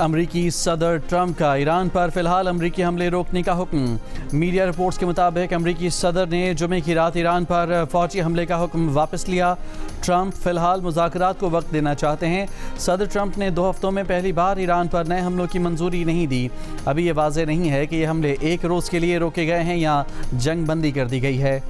अमरीकी सदर ट्रंप का ईरान पर फिलहाल अमरीकी हमले रोकने का हुक्म। मीडिया रिपोर्ट्स के मुताबिक अमरीकी सदर ने जुमे की रात ईरान पर फौजी हमले का हुक्म वापस लिया। ट्रंप फिलहाल मुज़ाकरात को वक्त देना चाहते हैं। सदर ट्रंप ने 2 हफ्तों में पहली बार ईरान पर नए हमलों की मंजूरी नहीं दी। अभी ये वाज़ेह नहीं है कि ये हमले एक रोज़ के लिए रोके गए हैं या जंग बंदी कर दी गई है।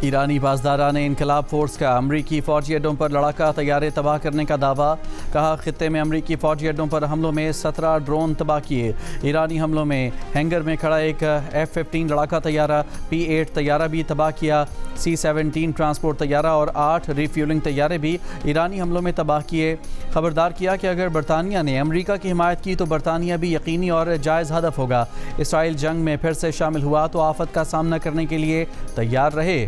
ईरानी पासदारा ने इनकलाब फोर्स का अमरीकी फ़ौजी अड्डों पर लड़ाका तैयारे तबाह करने का दावा। कहा, खित्ते में अमरीकी फ़ौजी अड्डों पर हमलों में 17 ड्रोन तबाह किए। ईरानी हमलों में हैंगर में खड़ा एक F-15 लड़ाका तैयारा, P-8 तैयारा भी तबाह किया। C-17 ट्रांसपोर्ट तैयारा और 8 रिफ्यूलिंग तैयारे भी ईरानी हमलों में तबाह किए। खबरदार किया कि अगर बरतानिया ने अमरीका की हिमायत की तो बरतानिया भी यकीनी और जायज़ हदफ होगा। इसराइल जंग में फिर से शामिल हुआ तो आफत का सामना करने के लिए तैयार रहे।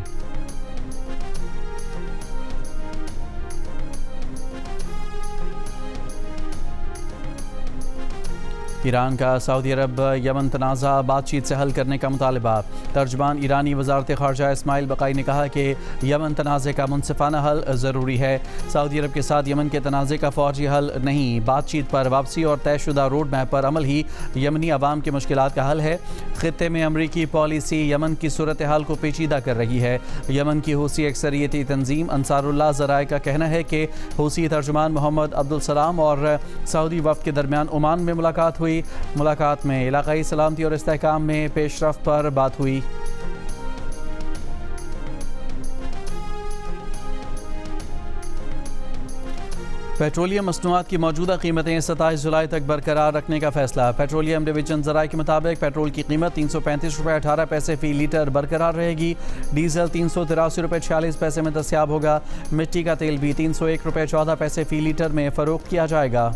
ईरान का सऊदी अरब यमन तनाज़ा बातचीत से हल करने का मुतालबा। तर्जमान ईरानी वज़ारत ख़ारजा इस्माइल बक़ाई ने कहा कि यमन तनाज़े का मुनसिफ़ाना हल ज़रूरी है। सऊदी अरब के साथ यमन के तनाज़े का फ़ौजी हल नहीं, बातचीत पर वापसी और तयशुदा रोड मैप पर अमल ही यमनी अवाम की मुश्किलात का हल है। ख़ित्ते में अमरीकी पॉलिसी यमन की सूरत हाल को पेचीदा कर रही है। यमन की हूसी अक्सरियती तंजीम अंसारुल्लाह ज़राए का कहना है कि हूसी तर्जमान मोहम्मद अब्दुल सलाम और सऊदी वफ़द के दरमियान ओमान में मुलाकात हुई। मुलाकात में इलाकाई सलामती और इस्तेहकाम में पेशरफ्त पर बात हुई। पेट्रोलियम मसनूआत की मौजूदा क़ीमतें 27 जुलाई तक बरकरार रखने का फैसला। पेट्रोलियम डिवीजन ज़राए के मुताबिक पेट्रोल की कीमत 335 रुपये 18 पैसे फ़ी लीटर बरकरार रहेगी। डीजल 383 रुपये 46 पैसे में दस्याब होगा। मिट्टी का तेल भी 301 रुपये 14 पैसे फ़ी लीटर में फ़रोख्त किया जाएगा।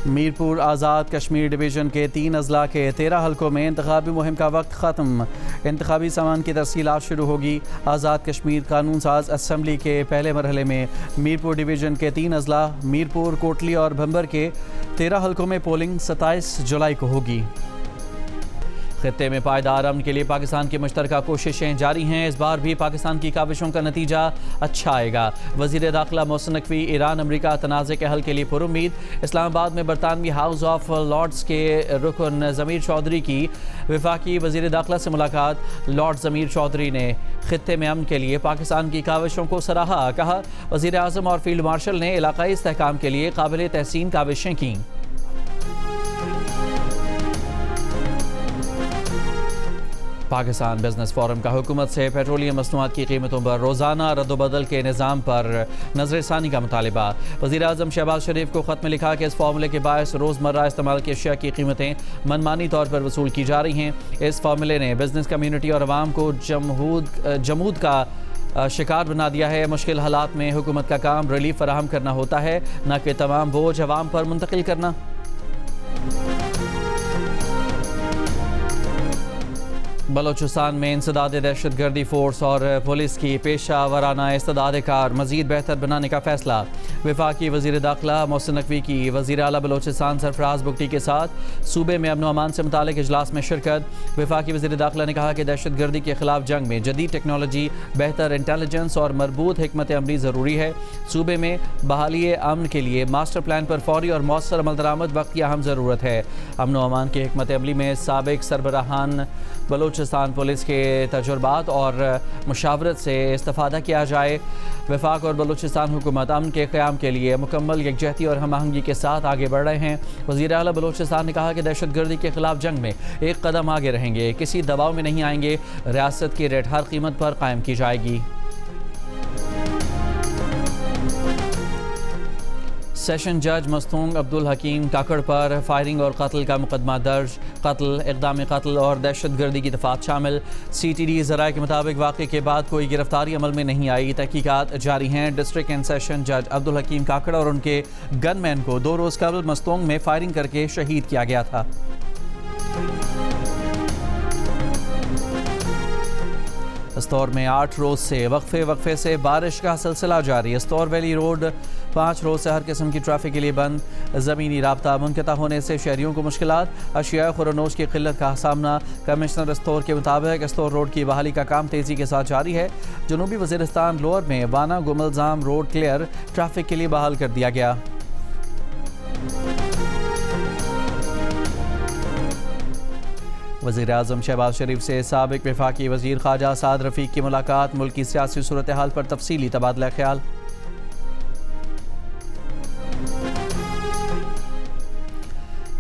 मीरपुर आज़ाद कश्मीर डिवीज़न के 3 अजला के 13 हलकों में इंतखाबी मुहिम का वक्त ख़त्म। इंतखाबी सामान की तरसीलात शुरू होगी। आज़ाद कश्मीर कानून साज असम्बली के पहले मरहले में मीरपुर डिवीज़न के 3 अजला मीरपुर, कोटली और भंबर के 13 हलकों में पोलिंग 27 जुलाई को होगी। खित्ते में पायदार अमन के लिए पाकिस्तान की मुश्तरका कोशिशें जारी हैं। इस बार भी पाकिस्तान की काविशों का नतीजा अच्छा आएगा। वज़ीर दाखिला मोहसिन नकवी ईरान अमरीका तनाज़े के हल के लिए पुरुम्मीद। इस्लामाबाद में बरतानवी हाउस ऑफ लॉर्ड्स के रुकन ज़मीर चौधरी की वफाकी वज़ीर दाखिला से मुलाकात। लॉर्ड ज़मीर चौधरी ने खित्ते में अमन के लिए पाकिस्तान की काविशों को सराहा। कहा, वज़ीर आज़म और फील्ड मार्शल ने इलाकाई इस्तेहकाम के लिए काबिल तहसीन काविशें की। पाकिस्तान बिजनेस फोरम का हुकूमत से पेट्रोलियम मसनूआत की कीमतों पर रोज़ाना रद्दबदल के निज़ाम पर नज़रसानी का मुतालिबा। वज़ीर आज़म शहबाज शरीफ को ख़त में लिखा कि इस फार्मूले के बायस रोज़मर्रा इस्तेमाल की अशिया की कीमतें मनमानी तौर पर वसूल की जा रही हैं। इस फार्मूले ने बिजनेस कम्यूनिटी और आवाम को जमूद का शिकार बना दिया है। मुश्किल हालात में हुकूमत का काम रिलीफ फराहम करना होता है, न कि तमाम बोझ आवाम पर मुंतकिल करना। बलोचिस्तान में इंसदाद दहशतगर्दी फोर्स और पुलिस की पेशा वराना इस्तेदाद कार मज़ीद बेहतर बनाने का फैसला। वफाकी वज़ीर दाखिला मोहसिन नकवी की वज़ीर आला बलोचिस्तान सरफराज बुगटी के साथ सूबे में अमन अमान से मुतालिक इजलास में शिरकत। वफाकी वज़ीर दाखिला ने कहा कि दहशतगर्दी के खिलाफ जंग में जदीद टेक्नोलॉजी, बेहतर इंटेलिजेंस और मरबूत हिकमत अमली ज़रूरी है। सूबे में बहाली अमन के लिए मास्टर प्लान पर फौरी और मौसर अमल दरामद वक्त की अहम ज़रूरत है। अमन अमान की हिकमत अमली में साबिक सरबराहान बलोचिस्तान पुलिस के तजुर्बात और मुशावरत से इस्तेफादा किया जाए। वफाक और बलूचिस्तान हुकूमत अमन के क़याम के लिए मुकम्मल यकजहती और हम आहंगी के साथ आगे बढ़ रहे हैं। वज़ीर आला बलूचिस्तान ने कहा कि दहशतगर्दी के खिलाफ जंग में एक कदम आगे रहेंगे, किसी दबाव में नहीं आएंगे। रियासत की रेट हर कीमत पर कायम की जाएगी। सेशन जज मस्तूंग अब्दुल हकीम काकड़ पर फायरिंग और कत्ल का मुकदमा दर्ज। कत्ल, इक़दाम कत्ल और दहशतगर्दी की दफात शामिल। CTD ज़राए के मुताबिक वाक़े के बाद कोई गिरफ्तारी अमल में नहीं आई। तहकीकात जारी हैं। डिस्ट्रिक्ट एंड सेशन जज अब्दुल हकीम काकड़ और उनके गनमैन को 2 रोज़ कबल मस्तूंग में फायरिंग करके शहीद किया गया था। इस्तौर में 8 रोज़ से वक्फे से बारिश का सिलसिला जारी। इस्तौर वैली रोड 5 रोज़ से हर किस्म की ट्रैफिक के लिए बंद। ज़मीनी राब्ता मुनक़ता होने से शहरियों को मुश्किलात, अशिया खुरनोश की किल्लत का सामना। कमिश्नर अस्तौर के मुताबिक अस्तौर रोड की बहाली का काम तेज़ी के साथ जारी है। जनूबी वज़ीरिस्तान लोअर में वाना गुमलजाम रोड क्लियर ट्रैफिक के लिए बहाल कर दिया गया। वज़ीर आज़म शहबाज शरीफ से साबिक वफाकी वज़ीर ख़ाजा साद रफ़ीक की मुलाकात। मुल्क की सियासी सूरत हाल पर तफसीली तबादला ख्याल।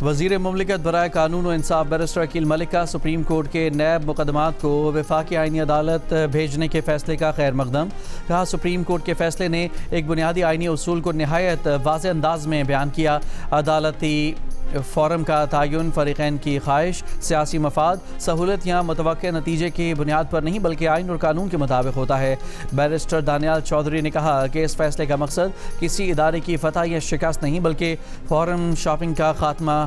वज़ीर मुमलिकत बराए कानून व इंसाफ बैरिस्टर अकील मलिक का सुप्रीम कोर्ट के नैब मुकदमात को वफाकी आइनी अदालत भेजने के फैसले का खैर मकदम। कहा, सुप्रीम कोर्ट के फैसले ने एक बुनियादी आइनी उसूल को नहायत वाज़ेह अंदाज में बयान किया। अदालती फ़ोरम का तयन फ़रीक़ैन की ख्वाहिश, सियासी मफाद, सहूलत या मुतवक्के नतीजे की बुनियाद पर नहीं बल्कि आइन और कानून के मुताबिक होता है। बैरिस्टर दानियाल चौधरी ने कहा कि इस फैसले का मकसद किसी इदारे की फतह या शिकस्त नहीं बल्कि फ़ोरम शॉपिंग का खात्मा,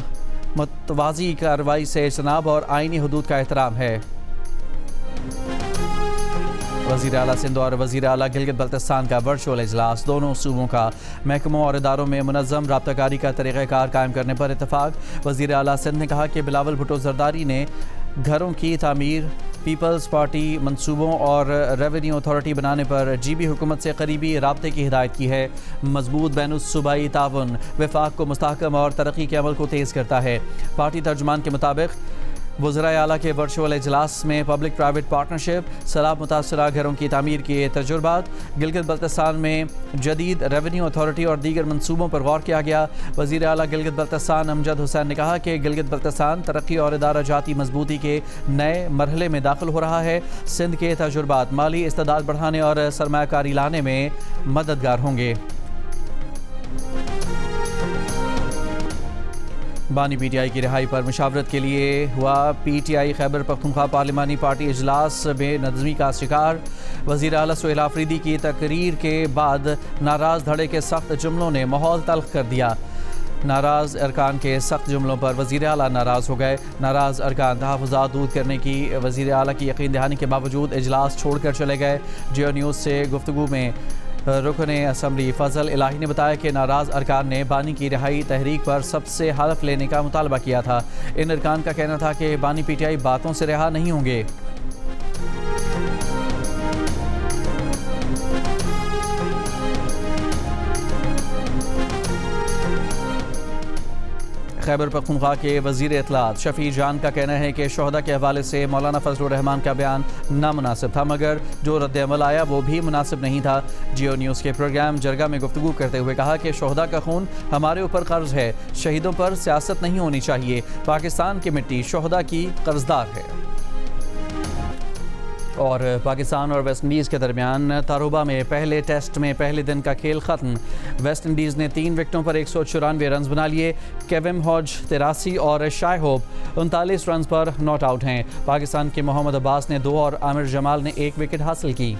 मुतवाज़ी कार्रवाई से इज्तनाब और आइनी हदूद का एहतराम है। वज़ीर आला सिंध और वज़ीर आला गिलगित बल्तिस्तान का वर्चुअल इजलास। दोनों सूबों का महकमों और इदारों में मुनज़्ज़म राब्ताकारी का तरीक़ाकार कायम करने पर इत्तफ़ाक़। वज़ीर आला सिंध ने कहा कि बिलावल भुट्टो ज़रदारी ने घरों की तामीर, पीपल्स पार्टी मंसूबों और रेवेन्यू अथॉरिटी बनाने पर GB हुकूमत से करीबी राब्ते की हिदायत की है। मजबूत बैनुस-सूबाई ताउन वफ़ाक़ को मुस्तहकम और तरक्की के अमल को तेज़ करता है। पार्टी तर्जुमान के मुताबिक वज़राए आला के वर्चुअल इजलास में पब्लिक प्राइवेट पार्टनरशिप, सैलाब मुतासरा घरों की तामीर के तजुर्बात, गिलगित बल्तिस्तान में जदीद रेवेन्यू अथॉरिटी और दीगर मनसूबों पर गौर किया गया। वज़ीर आला गिलगित बल्तिस्तान अमजद हुसैन ने कहा कि गिलगित बल्तिस्तान तरक्की और इदारा जाती मजबूती के नए मरहले में दाखिल हो रहा है। सिंध के तजुर्बात माली इस्तेदाद बढ़ाने और सरमायाकारी लाने में मददगार होंगे। बानी PTI की रिहाई पर मुशावरत के लिए हुआ PTI खैबर पख्तूनख्वा पार्लिमानी पार्टी इजलास में नज़मी का शिकार। वज़ीर आला सुहेल आफरीदी की तकरीर के बाद नाराज़ धड़े के सख्त जुमलों ने माहौल तल्ख कर दिया। नाराज़ अरकान के सख्त जुमलों पर वज़ीर आला नाराज़ हो गए। नाराज़ अरकान तहफ़्फ़ुज़ात दूर करने की वज़ीर आला की यकीन दहानी के बावजूद इजलास छोड़ कर चले गए। जियो न्यूज़ से गुफ्तगू में रुकने असम्बली फजल इलाही ने बताया कि नाराज़ अरकान ने बानी की रिहाई तहरीक पर सबसे हल्फ लेने का मुतालबा किया था। इन अरकान का कहना था कि बानी PTI बातों से रिहा नहीं होंगे। खैबर पख्तूनख्वा के वज़ीर इत्तलात शफ़ी जान का कहना है कि शोहदा के हवाले से मौलाना फजलुर रहमान का बयान नामुनासिब था, मगर जो रद्द अमल आया वो भी मुनासिब नहीं था। जियो न्यूज़ के प्रोग्राम जरगा में गुफ्तगू करते हुए कहा कि शोहदा का खून हमारे ऊपर कर्ज है, शहीदों पर सियासत नहीं होनी चाहिए। पाकिस्तान की मिट्टी शोहदा की कर्जदार है। और पाकिस्तान और वेस्ट इंडीज़ के दरमियान तारुबा में पहले टेस्ट में पहले दिन का खेल ख़त्म। वेस्ट इंडीज़ ने 3 विकेटों पर 194 रन बना लिए। केविन हॉज 83 और शाय होप 39 रन पर नॉट आउट हैं। पाकिस्तान के मोहम्मद अब्बास ने 2 और आमिर जमाल ने 1 विकेट हासिल की।